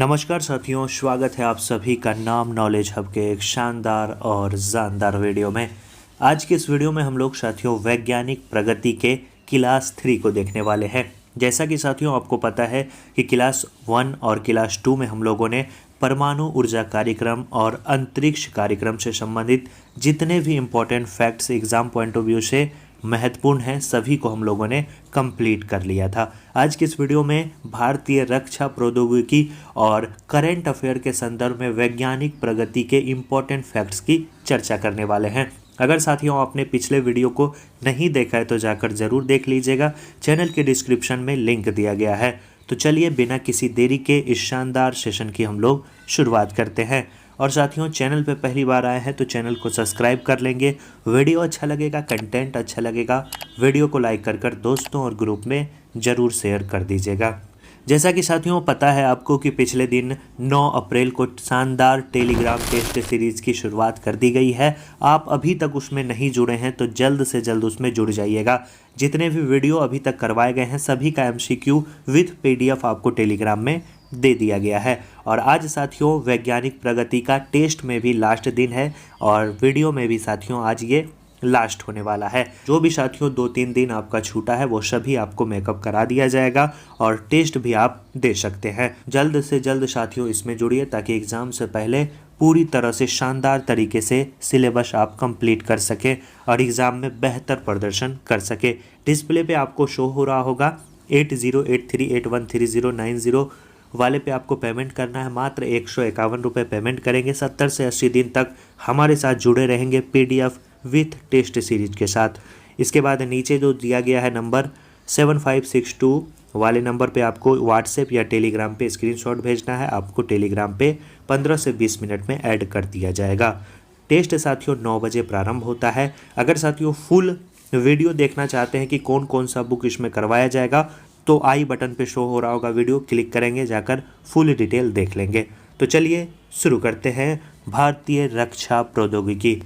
नमस्कार साथियों, स्वागत है आप सभी का नाम नॉलेज हब के एक शानदार और जानदार वीडियो में। आज के इस वीडियो में हम लोग साथियों वैज्ञानिक प्रगति के क्लास 3 को देखने वाले हैं। जैसा कि साथियों आपको पता है कि क्लास 1 और क्लास 2 में हम लोगों ने परमाणु ऊर्जा कार्यक्रम और अंतरिक्ष कार्यक्रम से संबंधित जितने भी important facts exam point of view से महत्वपूर्ण है सभी को हम लोगों ने कंप्लीट कर लिया था। आज की इस वीडियो में भारतीय रक्षा प्रौद्योगिकी और करंट अफेयर के संदर्भ में वैज्ञानिक प्रगति के इम्पोर्टेंट फैक्ट्स की चर्चा करने वाले हैं। अगर साथियों आपने पिछले वीडियो को नहीं देखा है तो जाकर ज़रूर देख लीजिएगा, चैनल के डिस्क्रिप्शन में लिंक दिया गया है। तो चलिए बिना किसी देरी के इस शानदार सेशन की हम लोग शुरुआत करते हैं। और साथियों चैनल पे पहली बार आए हैं तो चैनल को सब्सक्राइब कर लेंगे। वीडियो अच्छा लगेगा, कंटेंट अच्छा लगेगा, वीडियो को लाइक कर दोस्तों और ग्रुप में ज़रूर शेयर कर दीजिएगा। जैसा कि साथियों पता है आपको कि पिछले दिन 9 अप्रैल को शानदार टेलीग्राम टेस्ट सीरीज़ की शुरुआत कर दी गई है। आप अभी तक उसमें नहीं जुड़े हैं तो जल्द से जल्द उसमें जुड़ जाइएगा। जितने भी वीडियो अभी तक करवाए गए हैं सभी का MCQ विथ PDF आपको टेलीग्राम में दे दिया गया है। और आज साथियों वैज्ञानिक प्रगति का टेस्ट में भी लास्ट दिन है और वीडियो में भी साथियों आज ये लास्ट होने वाला है। जो भी साथियों 2-3 दिन आपका छूटा है वो सभी आपको मेकअप करा दिया जाएगा और टेस्ट भी आप दे सकते हैं। जल्द से जल्द साथियों इसमें जुड़िए ताकि एग्ज़ाम से पहले पूरी तरह से शानदार तरीके से सिलेबस आप कंप्लीट कर सकें और एग्ज़ाम में बेहतर प्रदर्शन कर सके। डिस्प्ले पे आपको शो हो रहा होगा 8083813090 वाले पे आपको पेमेंट करना है। मात्र 151 रुपये पेमेंट करेंगे। 70 से 80 दिन तक हमारे साथ जुड़े रहेंगे PDF विथ टेस्ट सीरीज के साथ। इसके बाद नीचे जो दिया गया है नंबर 7562 वाले नंबर पे आपको व्हाट्सएप या टेलीग्राम पे स्क्रीनशॉट भेजना है। आपको टेलीग्राम पे 15 से 20 मिनट में ऐड कर दिया जाएगा। टेस्ट साथियों 9 बजे प्रारंभ होता है। अगर साथियों फुल वीडियो देखना चाहते हैं कि कौन कौन सा बुक इसमें करवाया जाएगा तो आई बटन पे शो हो रहा होगा, वीडियो क्लिक करेंगे, जाकर फुल डिटेल देख लेंगे। तो चलिए शुरू करते हैं भारतीय रक्षा प्रौद्योगिकी।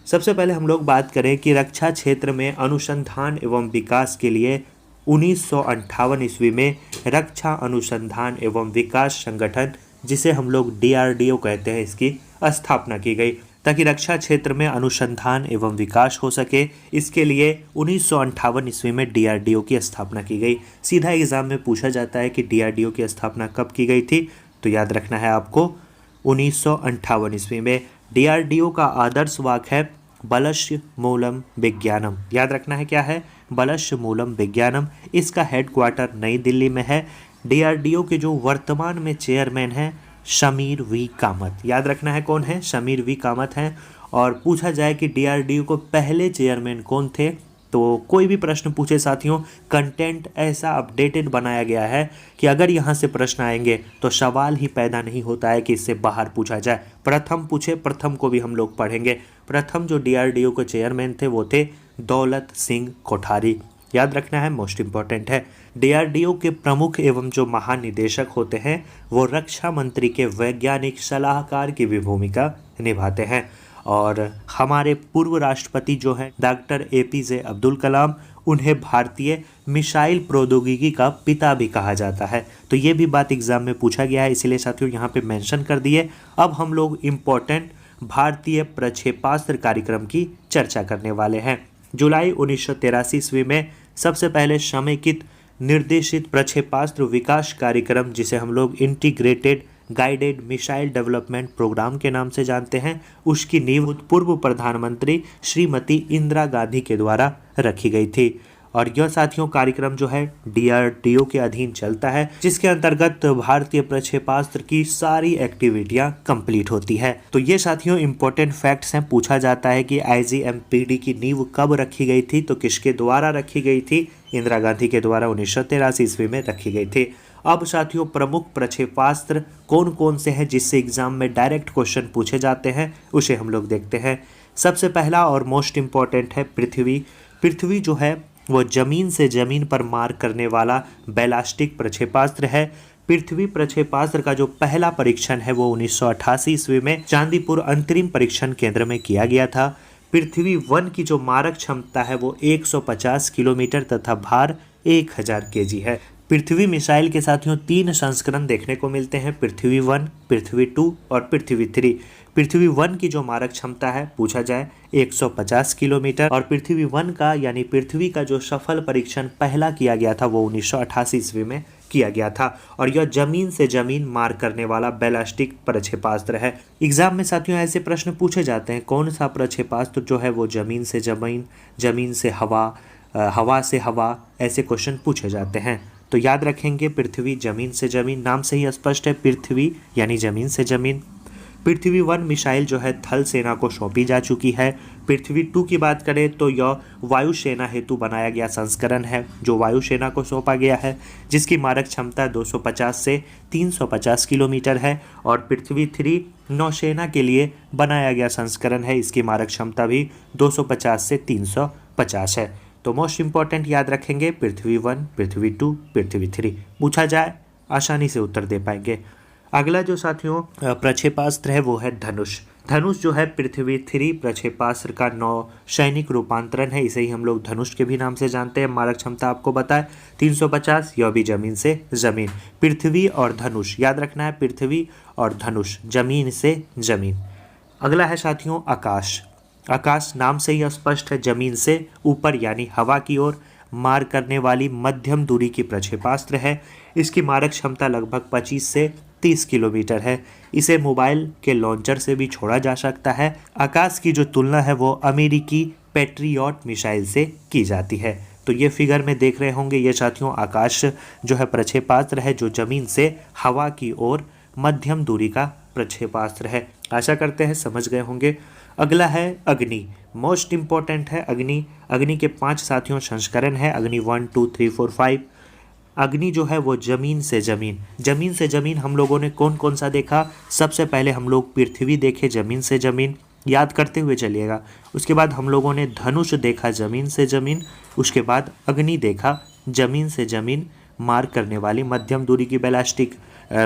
सबसे पहले हम लोग बात करें कि रक्षा क्षेत्र में अनुसंधान एवं विकास के लिए 1958 ईस्वी में रक्षा अनुसंधान एवं विकास संगठन, जिसे हम लोग DRDO कहते हैं, इसकी स्थापना की गई ताकि रक्षा क्षेत्र में अनुसंधान एवं विकास हो सके। इसके लिए 1958 ईस्वी में DRDO की स्थापना की गई। सीधा एग्जाम में पूछा जाता है कि DRDO की स्थापना कब की गई थी, तो याद रखना है आपको 1958 ईस्वी में। DRDO का आदर्श वाक्य है बलस्य मूलम विज्ञानम। याद रखना है क्या है, बलस्य मूलम विज्ञानम। इसका हेडक्वार्टर नई दिल्ली में है। DRDO के जो वर्तमान में चेयरमैन हैं शमीर वी कामत। याद रखना है कौन है, शमीर वी कामत हैं। और पूछा जाए कि DRDO को पहले चेयरमैन कौन थे, तो कोई भी प्रश्न पूछे साथियों, कंटेंट ऐसा अपडेटेड बनाया गया है कि अगर यहाँ से प्रश्न आएंगे तो सवाल ही पैदा नहीं होता है कि इससे बाहर पूछा जाए। प्रथम पूछे, प्रथम को भी हम लोग पढ़ेंगे। प्रथम जो DRDO के चेयरमैन थे वो थे दौलत सिंह कोठारी। याद रखना है, मोस्ट इम्पॉर्टेंट है। DRDO के प्रमुख एवं जो महानिदेशक होते हैं वो रक्षा मंत्री के वैज्ञानिक सलाहकार की भी भूमिका निभाते हैं। और हमारे पूर्व राष्ट्रपति जो हैं डॉक्टर APJ अब्दुल कलाम, उन्हें भारतीय मिसाइल प्रौद्योगिकी का पिता भी कहा जाता है। तो ये भी बात एग्जाम में पूछा गया है, इसीलिए साथियों यहाँ पे मेंशन कर दिए। अब हम लोग इम्पोर्टेंट भारतीय प्रक्षेपास्त्र कार्यक्रम की चर्चा करने वाले हैं। जुलाई 1983 ईस्वी में सबसे पहले समेकित निर्देशित प्रक्षेपास्त्र विकास कार्यक्रम, जिसे हम लोग integrated guided missile development programme के नाम से जानते हैं, उसकी नींव पूर्व प्रधानमंत्री श्रीमती इंदिरा गांधी के द्वारा रखी गई थी। और यह साथियों कार्यक्रम जो है DRDO के अधीन चलता है, जिसके अंतर्गत भारतीय प्रक्षेपास्त्र की सारी एक्टिविटियां कंप्लीट होती है। तो ये साथियों इंपॉर्टेंट फैक्ट्स हैं। पूछा जाता है कि IGMPD की नींव कब रखी गई थी, तो किसके द्वारा रखी गई थी, इंदिरा गांधी के द्वारा 1983 ईस्वी में रखी गई थी। अब साथियों प्रमुख प्रक्षेपास्त्र कौन कौन से हैं जिससे एग्जाम में डायरेक्ट क्वेश्चन पूछे जाते हैं, उसे हम लोग देखते हैं। सबसे पहला और मोस्ट इम्पॉर्टेंट है पृथ्वी। पृथ्वी जो है वो जमीन से जमीन पर मार करने वाला बैलास्टिक प्रक्षेपास्त्र है। पृथ्वी प्रक्षेपास्त्र का जो पहला परीक्षण है वो 1988 ईस्वी में चांदीपुर अंतरिम परीक्षण केंद्र में किया गया था। पृथ्वी 1 की जो मारक क्षमता है वो 150 किलोमीटर तथा भार 1000 kg है। पृथ्वी मिसाइल के साथियों 3 संस्करण देखने को मिलते हैं, पृथ्वी 1, पृथ्वी 2 और पृथ्वी 3। पृथ्वी 1 की जो मारक क्षमता है पूछा जाए 150 किलोमीटर, और पृथ्वी 1 का यानी पृथ्वी का जो सफल परीक्षण पहला किया गया था वो 1988 ईस्वी में किया गया था, और यह जमीन से जमीन मार करने वाला बैलिस्टिक प्रक्षेपास्त्र है। एग्जाम में साथियों ऐसे प्रश्न पूछे जाते हैं, कौन सा प्रक्षेपास्त्र जो है वो जमीन से जमीन, जमीन से हवा, हवा से हवा, ऐसे क्वेश्चन पूछे जाते हैं। तो याद रखेंगे पृथ्वी जमीन से जमीन, नाम से ही स्पष्ट है, पृथ्वी यानी जमीन से जमीन। पृथ्वी 1 मिसाइल जो है थल सेना को सौंपी जा चुकी है। पृथ्वी 2 की बात करें तो यह वायुसेना हेतु बनाया गया संस्करण है जो वायुसेना को सौंपा गया है, जिसकी मारक क्षमता 250 से 350 किलोमीटर है। और पृथ्वी 3 नौसेना के लिए बनाया गया संस्करण है, इसकी मारक क्षमता भी 250 से 350 है। तो मोस्ट इंपॉर्टेंट याद रखेंगे पृथ्वी 1, पृथ्वी 2, पृथ्वी 3, पूछा जाए आसानी से उत्तर दे पाएंगे। अगला जो साथियों प्रक्षेपास्त्र है वो है धनुष। धनुष जो है पृथ्वी 3 प्रक्षेपास्त्र का नौसैनिक रूपांतरण है, इसे ही हम लोग धनुष के भी नाम से जानते हैं। मारक क्षमता आपको बताए 350, यह भी जमीन से जमीन। पृथ्वी और धनुष याद रखना है, पृथ्वी और धनुष जमीन से जमीन। अगला है साथियों आकाश। आकाश नाम से ही स्पष्ट है, जमीन से ऊपर यानी हवा की ओर मार करने वाली मध्यम दूरी की प्रक्षेपास्त्र है। इसकी मारक क्षमता लगभग 25 से 30 किलोमीटर है। इसे मोबाइल के लॉन्चर से भी छोड़ा जा सकता है। आकाश की जो तुलना है वो अमेरिकी पैट्रियट मिसाइल से की जाती है। तो ये फिगर में देख रहे होंगे, ये साथियों आकाश जो है प्रक्षेपास्त्र है जो जमीन से हवा की ओर मध्यम दूरी का प्रक्षेपास्त्र है। आशा करते हैं समझ गए होंगे। अगला है अग्नि। मोस्ट इंपॉर्टेंट है अग्नि। अग्नि के 5 साथियों संस्करण है, अग्नि 1, 2, 3, 4, 5। अग्नि जो है वो जमीन से जमीन, जमीन से जमीन हम लोगों ने कौन कौन सा देखा? सबसे पहले हम लोग पृथ्वी देखे जमीन से जमीन, याद करते हुए चलिएगा। उसके बाद हम लोगों ने धनुष देखा जमीन से जमीन, उसके बाद अग्नि देखा जमीन से जमीन मार करने वाली मध्यम दूरी की बैलिस्टिक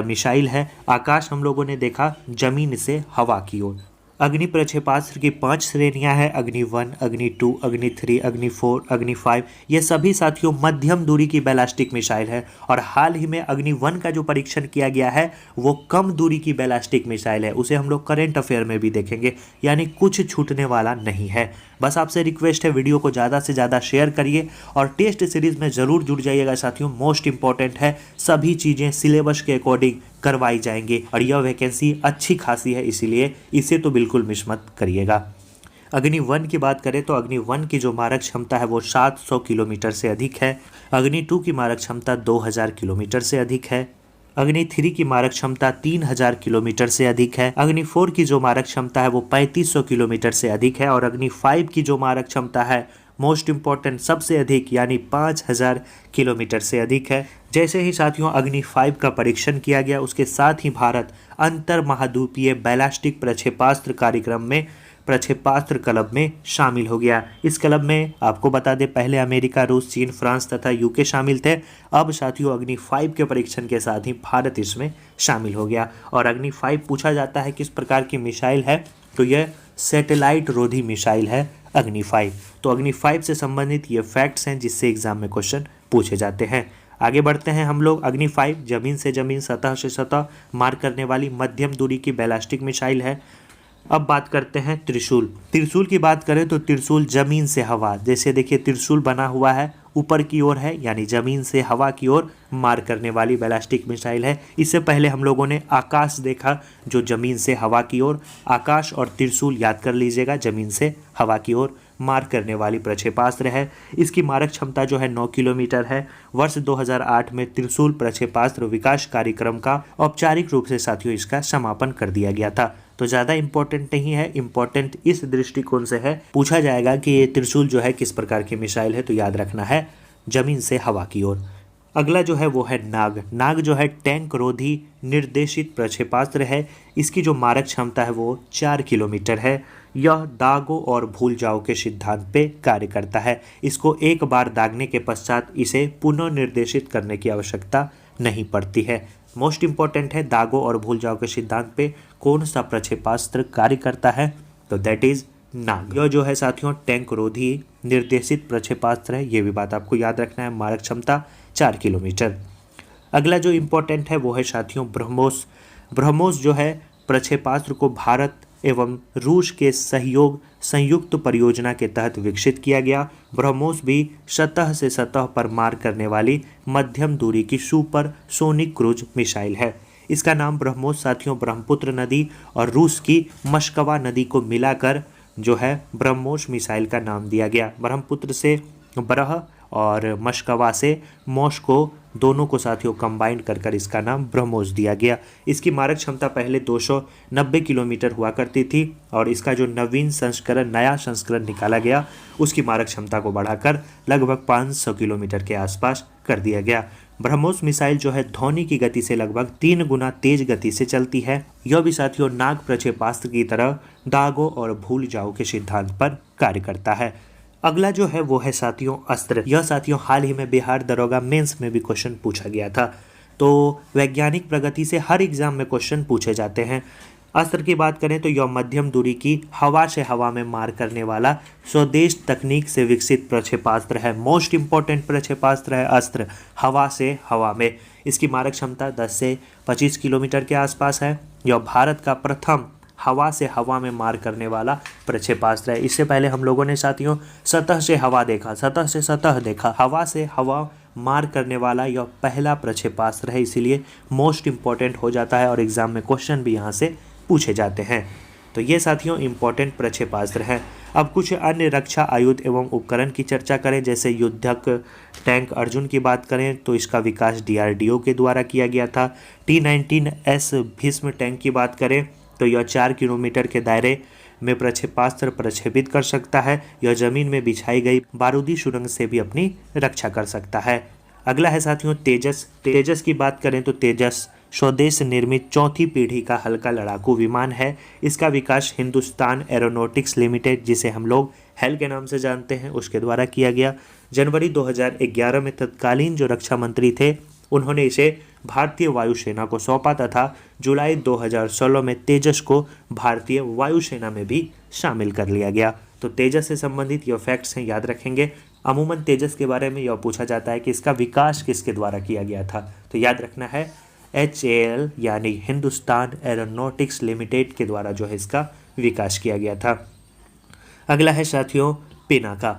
मिसाइल है। आकाश हम लोगों ने देखा जमीन से हवा की ओर। अग्नि प्रक्षेपास्त्र की 5 श्रेणियां हैं, अग्नि 1, अग्नि 2, अग्नि 3, अग्नि 4, अग्नि 5। ये सभी साथियों मध्यम दूरी की बैलिस्टिक मिसाइल है। और हाल ही में अग्नि 1 का जो परीक्षण किया गया है वो कम दूरी की बैलिस्टिक मिसाइल है, उसे हम लोग करंट अफेयर में भी देखेंगे, यानी कुछ छूटने वाला नहीं है। बस आपसे रिक्वेस्ट है वीडियो को ज़्यादा से ज़्यादा शेयर करिए और टेस्ट सीरीज़ में ज़रूर जुड़ जाइएगा साथियों। मोस्ट इंपॉर्टेंट है, सभी चीज़ें सिलेबस के अकॉर्डिंग करवाई जाएंगी और यह वैकेंसी अच्छी खासी है, इसीलिए इसे तो बिल्कुल मिस मत करिएगा। अग्नि 1 की बात करें तो अग्नि 1 की जो मारक क्षमता है वो 700 किलोमीटर से अधिक है। अग्नि 2 की मारक क्षमता 2000 किलोमीटर से अधिक है। अग्नि 3 की मारक क्षमता 3000 किलोमीटर से अधिक है। अग्नि 4 की जो मारक क्षमता है वो 3500 किलोमीटर से अधिक है। और अग्नि 5 की जो मारक क्षमता है मोस्ट इंपॉर्टेंट सबसे अधिक यानी 5000 किलोमीटर से अधिक है। जैसे ही साथियों अग्नि 5 का परीक्षण किया गया उसके साथ ही भारत अंतर महाद्वीपीय बैलिस्टिक प्रक्षेपास्त्र कार्यक्रम में प्रक्षेपास्त्र क्लब में शामिल हो गया। इस क्लब में आपको बता दें पहले अमेरिका, रूस, चीन, फ्रांस तथा यूके शामिल थे। अब साथियों अग्नि 5 के परीक्षण के साथ ही भारत इसमें शामिल हो गया। और अग्नि 5 पूछा जाता है किस प्रकार की मिसाइल है, तो यह सैटेलाइट रोधी मिसाइल है अग्नि 5। तो अग्नि 5 से संबंधित ये फैक्ट्स हैं जिससे एग्जाम में क्वेश्चन पूछे जाते हैं। आगे बढ़ते हैं हम लोग। अग्नि 5 जमीन से जमीन, सतह से सतह मार करने वाली मध्यम दूरी की बैलिस्टिक मिसाइल है। अब बात करते हैं त्रिशूल। त्रिशूल की बात करें तो त्रिशूल जमीन से हवा, जैसे देखिए त्रिशूल बना हुआ है ऊपर की ओर है, यानी जमीन से हवा की ओर मार करने वाली बैलिस्टिक मिसाइल है। इससे पहले हम लोगों ने आकाश देखा जो जमीन से हवा की ओर, आकाश और त्रिशूल याद कर लीजिएगा, जमीन से हवा की ओर मार करने वाली प्रक्षेपास्त्र है। इसकी मारक क्षमता जो है 9 किलोमीटर है। वर्ष 2008 में त्रिशूल प्रक्षेपास्त्र विकास कार्यक्रम का औपचारिक रूप से साथियों इसका समापन कर दिया गया था। तो ज़्यादा इंपॉर्टेंट नहीं है, इंपॉर्टेंट इस दृष्टिकोण से है, पूछा जाएगा कि ये त्रिशूल जो है किस प्रकार की मिसाइल है, तो याद रखना है जमीन से हवा की ओर। अगला जो है वो है नाग। नाग जो है टैंक रोधी निर्देशित प्रक्षेपास्त्र है। इसकी जो मारक क्षमता है वो 4 किलोमीटर है। यह दागो और भूल जाओ के सिद्धांत पे कार्य करता है। इसको एक बार दागने के पश्चात इसे पुनः निर्देशित करने की आवश्यकता नहीं पड़ती है। मोस्ट इंपॉर्टेंट है, दागो और भूल जाओ के सिद्धांत पे कौन सा प्रक्षेपास्त्र कार्य करता है, तो दैट इज नाग। यह जो है साथियों टैंक रोधी निर्देशित प्रक्षेपास्त्र है, ये भी बात आपको याद रखना है। मारक क्षमता 4 किलोमीटर। अगला जो इम्पोर्टेंट है वो है साथियों ब्रह्मोस। ब्रह्मोस जो है प्रक्षेपास्त्र को भारत एवं रूस के सहयोग संयुक्त परियोजना के तहत विकसित किया गया। ब्रह्मोस भी सतह से सतह पर मार करने वाली मध्यम दूरी की सुपर सोनिक क्रूज मिसाइल है। इसका नाम ब्रह्मोस साथियों ब्रह्मपुत्र नदी और रूस की मस्कवा नदी को मिलाकर जो है ब्रह्मोस मिसाइल का नाम दिया गया। ब्रह्मपुत्र से ब्रह और मस्कवा से मॉस्को दोनों को साथियों कंबाइंड कर इसका नाम ब्रह्मोस दिया गया। इसकी मारक क्षमता पहले 290 किलोमीटर हुआ करती थी और इसका जो नया संस्करण निकाला गया उसकी मारक क्षमता को बढ़ाकर लगभग 500 किलोमीटर के आसपास कर दिया गया। ब्रह्मोस मिसाइल जो है ध्वनि की गति से लगभग 3 गुना तेज गति से चलती है। यह भी साथियों नाग प्रक्षेपास्त्र की तरह दागो और भूल जाओ के सिद्धांत पर कार्य करता है। अगला जो है वो है साथियों अस्त्र। यह साथियों हाल ही में बिहार दरोगा मेंस में भी क्वेश्चन पूछा गया था। तो वैज्ञानिक प्रगति से हर एग्जाम में क्वेश्चन पूछे जाते हैं। अस्त्र की बात करें तो यह मध्यम दूरी की हवा से हवा में मार करने वाला स्वदेश तकनीक से विकसित प्रक्षेपास्त्र है। मोस्ट इंपॉर्टेंट प्रक्षेपास्त्र है अस्त्र, हवा से हवा में। इसकी मारक क्षमता 10 से 25 किलोमीटर के आसपास है। यह भारत का प्रथम हवा से हवा में मार करने वाला प्रक्षेपास्त्र है। इससे पहले हम लोगों ने साथियों सतह से हवा देखा, सतह से सतह देखा। हवा से हवा मार करने वाला यह पहला प्रक्षेपास्त्र है, इसीलिए मोस्ट इम्पॉर्टेंट हो जाता है और एग्जाम में क्वेश्चन भी यहाँ से पूछे जाते हैं। तो ये साथियों इम्पॉर्टेंट प्रक्षेपास्त्र हैं। अब कुछ अन्य रक्षा आयुध एवं उपकरण की चर्चा करें, जैसे युद्धक टैंक अर्जुन की बात करें तो इसका विकास DRDO के द्वारा किया गया था। T-19S भीष्म टैंक की बात करें तो यह 4 किलोमीटर के दायरे में प्रक्षेपास्त्र प्रक्षेपित कर सकता है। यह जमीन में बिछाई गई बारूदी सुरंग से भी अपनी रक्षा कर सकता है। अगला है साथियों तेजस। तेजस की बात करें तो तेजस स्वदेश निर्मित चौथी पीढ़ी का हल्का लड़ाकू विमान है। इसका विकास हिंदुस्तान एरोनॉटिक्स लिमिटेड, जिसे हम लोग हेल के नाम से जानते हैं, उसके द्वारा किया गया। जनवरी 2011 में तत्कालीन जो रक्षा मंत्री थे उन्होंने इसे भारतीय वायुसेना को सौंपा तथा जुलाई 2016 में तेजस को भारतीय वायुसेना में भी शामिल कर लिया गया। तो तेजस से संबंधित यह फैक्ट्स हैं, याद रखेंगे। अमूमन तेजस के बारे में यह पूछा जाता है कि इसका विकास किसके द्वारा किया गया था, तो याद रखना है HAL यानी हिंदुस्तान एरोनॉटिक्स लिमिटेड के द्वारा जो है इसका विकास किया गया था। अगला है साथियों पिनाका।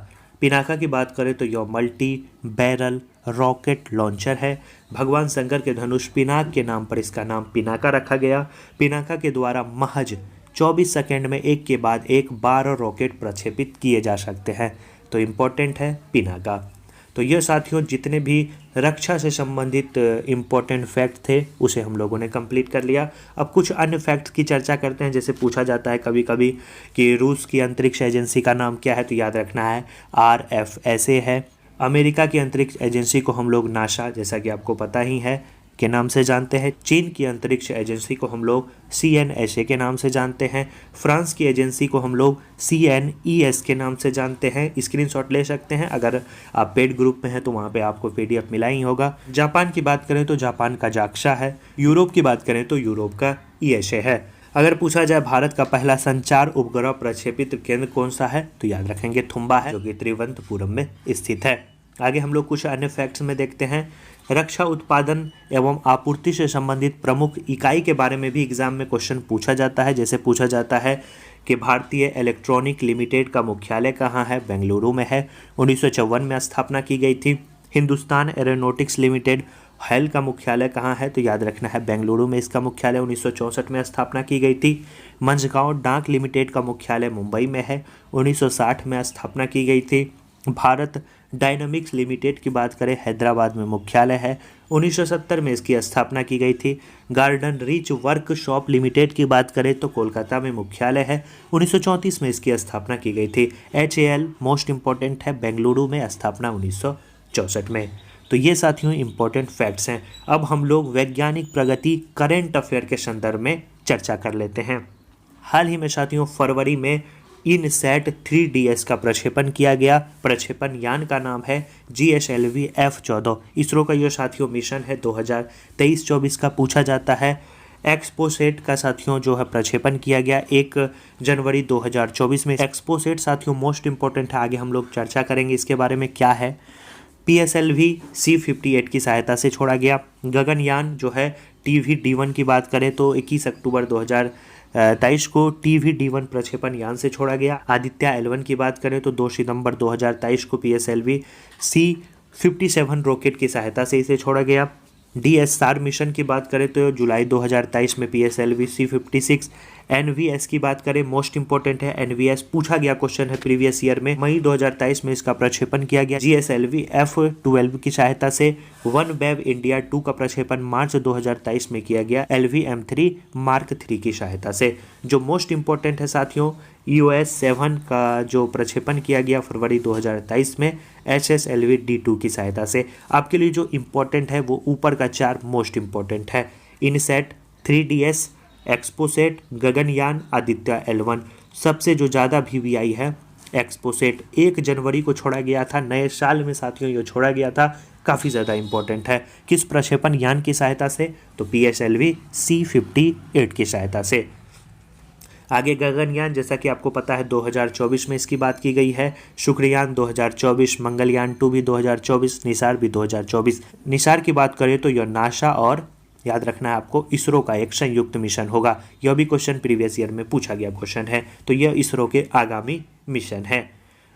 पिनाका की बात करें तो यह मल्टी बैरल रॉकेट लॉन्चर है। भगवान शंकर के धनुष पिनाक के नाम पर इसका नाम पिनाका रखा गया। पिनाका के द्वारा महज 24 सेकंड में एक के बाद एक 12 रॉकेट प्रक्षेपित किए जा सकते हैं। तो इम्पोर्टेंट है पिनाका। तो ये साथियों जितने भी रक्षा से संबंधित इम्पोर्टेंट फैक्ट थे उसे हम लोगों ने कंप्लीट कर लिया। अब कुछ अन्य फैक्ट्स की चर्चा करते हैं। जैसे पूछा जाता है कभी कभी कि रूस की अंतरिक्ष एजेंसी का नाम क्या है, तो याद रखना है RFSA है। अमेरिका की अंतरिक्ष एजेंसी को हम लोग नासा, जैसा कि आपको पता ही है, के नाम से जानते हैं। चीन की अंतरिक्ष एजेंसी को हम लोग CNSA के नाम से जानते हैं। फ्रांस की एजेंसी को हम लोग CNES के नाम से जानते हैं। स्क्रीनशॉट ले सकते हैं, अगर आप पेड ग्रुप में हैं तो वहाँ पे आपको PDF मिला ही होगा। जापान की बात करें तो जापान का जाक्सा है। यूरोप की बात करें तो यूरोप का ESA है। अगर पूछा जाए भारत का पहला संचार उपग्रह प्रक्षेपित केंद्र कौन सा है, तो याद रखेंगे थुम्बा है, जो कि त्रिवंतपुरम में स्थित है। आगे हम लोग कुछ अन्य फैक्ट्स में देखते हैं। रक्षा उत्पादन एवं आपूर्ति से संबंधित प्रमुख इकाई के बारे में भी एग्जाम में क्वेश्चन पूछा जाता है। जैसे पूछा जाता है कि भारतीय इलेक्ट्रॉनिक लिमिटेड का मुख्यालय कहाँ है, बेंगलुरु में है। 1954 में स्थापना की गई थी। हिंदुस्तान एरोनॉटिक्स लिमिटेड हेल का मुख्यालय कहाँ है, तो याद रखना है बेंगलुरु में इसका मुख्यालय 1964 में स्थापना की गई थी। मंझगांव डाक लिमिटेड का मुख्यालय मुंबई में है, 1960 में स्थापना की गई थी। भारत डायनामिक्स लिमिटेड की बात करें, हैदराबाद में मुख्यालय है, 1970 में इसकी स्थापना की गई थी। गार्डन रीच वर्कशॉप लिमिटेड की बात करें तो कोलकाता में मुख्यालय है, 1934 में इसकी स्थापना की गई थी। HAL मोस्ट इम्पॉर्टेंट है, बेंगलुरु में स्थापना 1964 में। तो ये साथियों इम्पोर्टेंट फैक्ट्स हैं। अब हम लोग वैज्ञानिक प्रगति करेंट अफेयर के संदर्भ में चर्चा कर लेते हैं। हाल ही में साथियों फरवरी में INSAT 3DS का प्रक्षेपण किया गया। प्रक्षेपण यान का नाम है GSLV F-14। इसरो का ये साथियों मिशन है 2023-24 का पूछा जाता है। एक्सपोसेट का साथियों जो है प्रक्षेपण किया गया 1 जनवरी 2024 में। एक्सपोसेट साथियों मोस्ट इंपॉर्टेंट है, आगे हम लोग चर्चा करेंगे इसके बारे में क्या है। PSLV C-58 की सहायता से छोड़ा गया। गगनयान जो है TV-D1 की बात करें तो 21 अक्टूबर 2023 को TV-D1 प्रक्षेपण यान से छोड़ा गया। आदित्य L1 की बात करें तो 2 सितंबर 2023 को PSLV C-57 रॉकेट की सहायता से इसे छोड़ा गया। DSR मिशन की बात करें तो जुलाई 2023 में PSLV C-56। NVS की बात करें, मोस्ट इंपॉर्टेंट है NVS, पूछा गया क्वेश्चन है प्रीवियस ईयर में। मई 2023 में इसका प्रक्षेपण किया गया। GSLV F-12 की सहायता से OneWeb India 2 का प्रक्षेपण मार्च 2023 में किया गया LV-M3 Mark 3 की सहायता से। जो मोस्ट इंपॉर्टेंट है साथियों, EOS 7 का जो प्रक्षेपण किया गया फरवरी 2023 में HSLV D2 की सहायता से। आपके लिए जो इम्पोर्टेंट है वो ऊपर का 4 मोस्ट इम्पोर्टेंट है। INSAT, 3DS, XPoSat, Gaganyaan, Aditya L1। सबसे जो ज़्यादा VVI है एक्सपोसेट, 1 जनवरी को छोड़ा गया था, नए साल में साथियों ये छोड़ा गया था, काफ़ी ज़्यादा इंपॉर्टेंट है। किस प्रक्षेपण यान की सहायता से? तो PSLV C-58 की सहायता से। आगे गगनयान, जैसा कि आपको पता है 2024 में इसकी बात की गई है। शुक्रयान 2024, मंगलयान 2 भी 2024, निसार भी 2024। निसार की बात करें तो यह नासा और याद रखना है आपको इसरो का एक संयुक्त मिशन होगा। यह भी क्वेश्चन प्रीवियस ईयर में पूछा गया क्वेश्चन है, तो यह इसरो के आगामी मिशन है।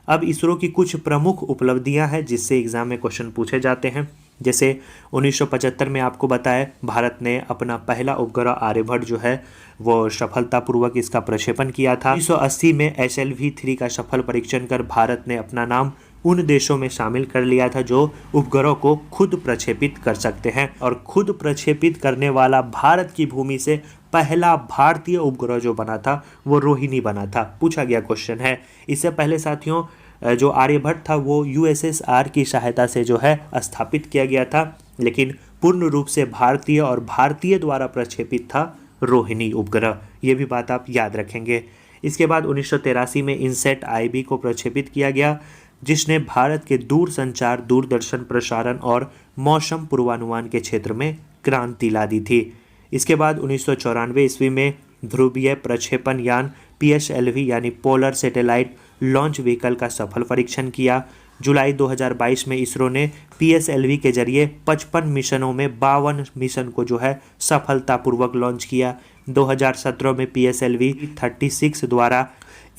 अब इसरो की कुछ प्रमुख उपलब्धियां हैं जिससे एग्जाम में क्वेश्चन पूछे जाते हैं। जैसे 1975 में आपको बताया भारत ने अपना पहला उपग्रह आर्यभट्ट जो है वो सफलतापूर्वक इसका प्रक्षेपण किया था। 1980 में HLV-3 का सफल परीक्षण कर भारत ने अपना नाम उन देशों में शामिल कर लिया था जो उपग्रह को खुद प्रक्षेपित कर सकते हैं, और खुद प्रक्षेपित करने वाला भारत की भूमि से पहला भारतीय उपग्रह जो बना था वो रोहिणी बना था। पूछा गया क्वेश्चन है। इससे पहले साथियों जो आर्यभट्ट था वो USSR की सहायता से जो है स्थापित किया गया था, लेकिन पूर्ण रूप से भारतीय और भारतीय द्वारा प्रक्षेपित था रोहिणी उपग्रह। ये भी बात आप याद रखेंगे। इसके बाद 1983 में इनसेट IB को प्रक्षेपित किया गया, जिसने भारत के दूर संचार, दूरदर्शन प्रसारण और मौसम पूर्वानुमान के क्षेत्र में क्रांति ला दी थी। इसके बाद 1994 ईस्वी में ध्रुवीय प्रक्षेपण यान PSLV यानी पोलर सैटेलाइट लॉन्च व्हीकल का सफल परीक्षण किया। जुलाई 2022 में इसरो ने PSLV के जरिए 55 मिशनों में 52 मिशन को जो है सफलतापूर्वक लॉन्च किया। 2017 में PSLV 36 द्वारा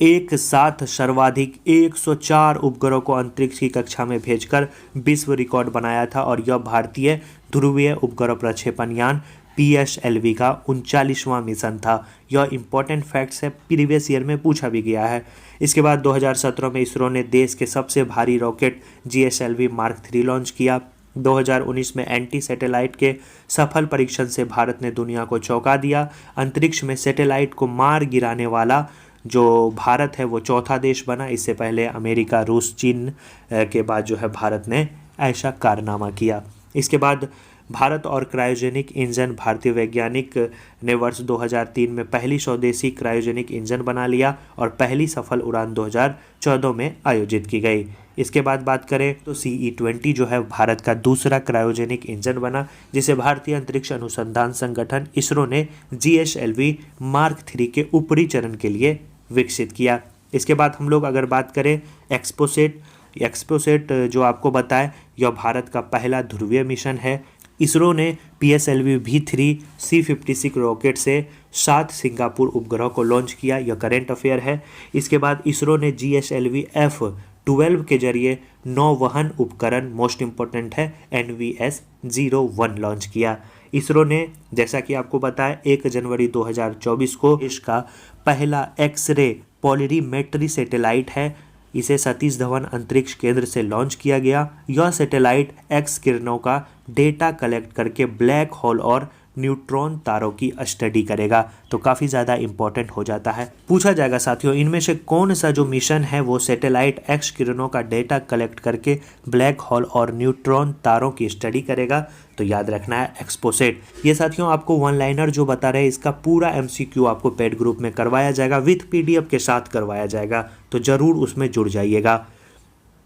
एक साथ सर्वाधिक 104 उपग्रहों को अंतरिक्ष की कक्षा में भेजकर विश्व रिकॉर्ड बनाया था, और यह भारतीय ध्रुवीय उपग्रह प्रक्षेपण यान PSLV का 39वां मिशन था। यह इंपॉर्टेंट फैक्ट्स है, प्रीवियस ईयर में पूछा भी गया है। इसके बाद 2017 में इसरो ने देश के सबसे भारी रॉकेट GSLV Mark 3 लॉन्च किया। 2019 में एंटी सैटेलाइट के सफल परीक्षण से भारत ने दुनिया को चौंका दिया। अंतरिक्ष में सैटेलाइट को मार गिराने वाला जो भारत है वो चौथा देश बना। इससे पहले अमेरिका, रूस, चीन के बाद जो है भारत ने ऐसा कारनामा किया। इसके बाद भारत और क्रायोजेनिक इंजन, भारतीय वैज्ञानिक ने वर्ष 2003 में पहली स्वदेशी क्रायोजेनिक इंजन बना लिया और पहली सफल उड़ान 2014 में आयोजित की गई। इसके बाद बात करें तो CE-20 जो है भारत का दूसरा क्रायोजेनिक इंजन बना, जिसे भारतीय अंतरिक्ष अनुसंधान संगठन इसरो ने GSLV Mark 3 के ऊपरी चरण के लिए विकसित किया। इसके बाद हम लोग अगर बात करें एक्सपोसेट जो आपको बताए यह भारत का पहला ध्रुवीय मिशन है। इसरो ने PSLV V3 C-56 रॉकेट से 7 सिंगापुर उपग्रह को लॉन्च किया। यह करेंट अफेयर है। इसके बाद इसरो ने GSLV F-12 के जरिए नौवहन उपकरण, मोस्ट इंपॉर्टेंट है, NVS-01 लॉन्च किया। इसरो ने जैसा कि आपको बताया 1 जनवरी 2024 को देश का पहला एक्स-रे पॉलिरीमेट्री सैटेलाइट है, इसे सतीश धवन अंतरिक्ष केंद्र से लॉन्च किया गया। यह सैटेलाइट एक्स किरणों का डेटा कलेक्ट करके ब्लैक होल और न्यूट्रॉन तारों की स्टडी करेगा, तो काफ़ी ज़्यादा इंपॉर्टेंट हो जाता है। पूछा जाएगा साथियों इनमें से कौन सा जो मिशन है वो सैटेलाइट एक्स किरणों का डेटा कलेक्ट करके ब्लैक होल और न्यूट्रॉन तारों की स्टडी करेगा, तो याद रखना है एक्सपोसेट। ये साथियों आपको वन लाइनर जो बता रहे हैं इसका पूरा MCQ आपको पेड ग्रुप में करवाया जाएगा, विथ PDF के साथ करवाया जाएगा, तो ज़रूर उसमें जुड़ जाइएगा।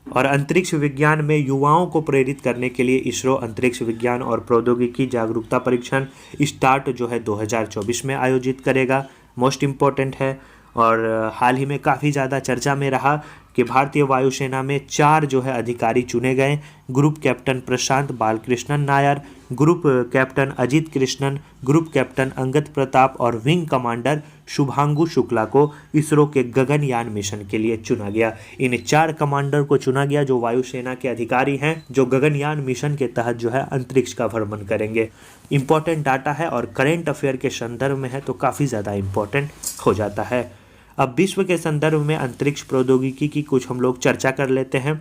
और अंतरिक्ष विज्ञान में युवाओं को प्रेरित करने के लिए इसरो अंतरिक्ष विज्ञान और प्रौद्योगिकी जागरूकता परीक्षण स्टार्ट जो है 2024 में आयोजित करेगा। मोस्ट इम्पॉर्टेंट है और हाल ही में काफ़ी ज़्यादा चर्चा में रहा कि भारतीय वायुसेना में 4 जो है अधिकारी चुने गए। Group captain Prashant Balakrishnan Nair, group captain Ajit Krishnan, group captain Angad Pratap और विंग कमांडर शुभांगु शुक्ला को इसरो के गगनयान मिशन के लिए चुना गया। इन 4 कमांडर को चुना गया जो वायुसेना के अधिकारी हैं, जो गगनयान मिशन के तहत जो है अंतरिक्ष का भ्रमण करेंगे। इंपॉर्टेंट डाटा है और करेंट अफेयर के संदर्भ में है तो काफ़ी ज़्यादा इंपॉर्टेंट हो जाता है। अब विश्व के संदर्भ में अंतरिक्ष प्रौद्योगिकी की कुछ हम लोग चर्चा कर लेते हैं।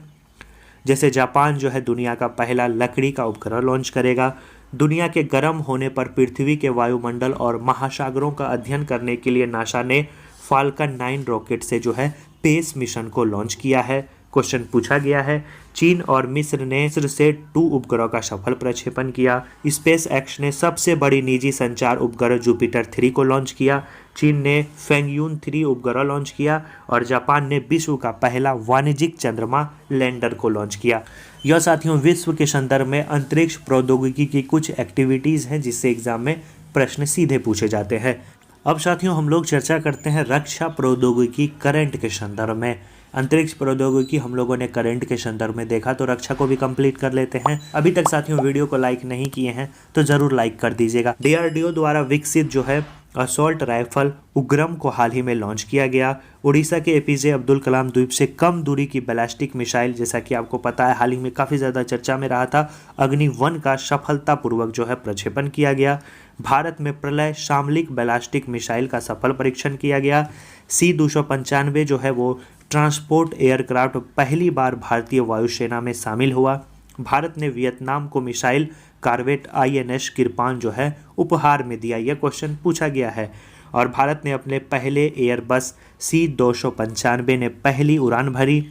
जैसे जापान जो है दुनिया का पहला लकड़ी का उपग्रह लॉन्च करेगा। दुनिया के गर्म होने पर पृथ्वी के वायुमंडल और महासागरों का अध्ययन करने के लिए नासा ने फाल्कन 9 रॉकेट से जो है पेस मिशन को लॉन्च किया है। क्वेश्चन पूछा गया है। चीन और मिस्र ने मिस्र से 2 उपग्रह का सफल प्रक्षेपण किया। स्पेस एक्स ने सबसे बड़ी निजी संचार उपग्रह जुपिटर 3 को लॉन्च किया। चीन ने फेंगयून 3 उपग्रह लॉन्च किया और जापान ने विश्व का पहला वाणिज्यिक चंद्रमा लैंडर को लॉन्च किया। यह साथियों विश्व के संदर्भ में अंतरिक्ष प्रौद्योगिकी की कुछ एक्टिविटीज़ हैं जिससे एग्जाम में प्रश्न सीधे पूछे जाते हैं। अब साथियों हम लोग चर्चा करते हैं रक्षा प्रौद्योगिकी करंट के संदर्भ में। अंतरिक्ष प्रौद्योगिकी हम लोगों ने करंट के संदर्भ में देखा तो रक्षा को भी कंप्लीट कर लेते हैं। अभी तक साथियों वीडियो को लाइक नहीं किए हैं तो ज़रूर लाइक कर दीजिएगा। DRDO द्वारा विकसित जो है असॉल्ट राइफल उग्रम को हाल ही में लॉन्च किया गया। उड़ीसा के APJ अब्दुल कलाम द्वीप से कम दूरी की बैलिस्टिक मिसाइल, जैसा कि आपको पता है हाल ही में काफ़ी ज़्यादा चर्चा में रहा था, अग्नि-1 का सफलतापूर्वक जो है प्रक्षेपण किया गया। भारत में प्रलय शामलिक बैलिस्टिक मिसाइल का सफल परीक्षण किया गया। C-295 जो है वो ट्रांसपोर्ट एयरक्राफ्ट पहली बार भारतीय वायुसेना में शामिल हुआ। भारत ने वियतनाम को मिसाइल कार्वेट INS किरपान जो है उपहार में दिया। यह क्वेश्चन पूछा गया है। और भारत ने अपने पहले एयरबस C-295 ने पहली उड़ान भरी।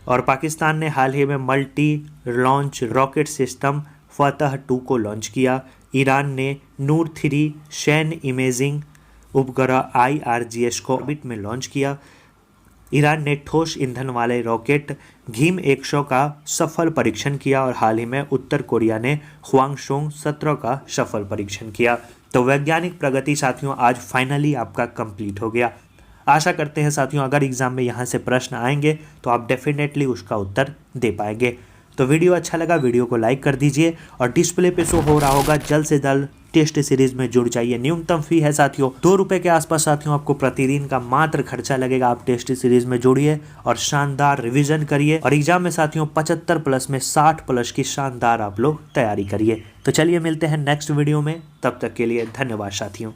और पाकिस्तान ने हाल ही में मल्टी लॉन्च रॉकेट सिस्टम फतह 2 को लॉन्च किया। ईरान ने नूर 3 सैन्य इमेजिंग उपग्रह IRGS को ऑर्बिट में लॉन्च किया। ईरान ने ठोस ईंधन वाले रॉकेट घीम 100 का सफल परीक्षण किया और हाल ही में उत्तर कोरिया ने ह्वांगसोंग 17 का सफल परीक्षण किया। तो वैज्ञानिक प्रगति साथियों आज फाइनली आपका कंप्लीट हो गया। आशा करते हैं साथियों अगर एग्जाम में यहाँ से प्रश्न आएंगे तो आप डेफिनेटली उसका उत्तर दे पाएंगे। तो वीडियो अच्छा लगा वीडियो को लाइक कर दीजिए और डिस्प्ले पे शो हो रहा होगा जल्द से जल्द टेस्ट सीरीज में जुड़ जाइए। न्यूनतम फी है साथियों 2 रुपये के आसपास साथियों आपको प्रतिदिन का मात्र खर्चा लगेगा। आप टेस्ट सीरीज में जुड़िए और शानदार रिवीजन करिए और एग्जाम में साथियों 75 प्लस में 60 प्लस की शानदार आप लोग तैयारी करिए। तो चलिए मिलते हैं नेक्स्ट वीडियो में, तब तक के लिए धन्यवाद साथियों।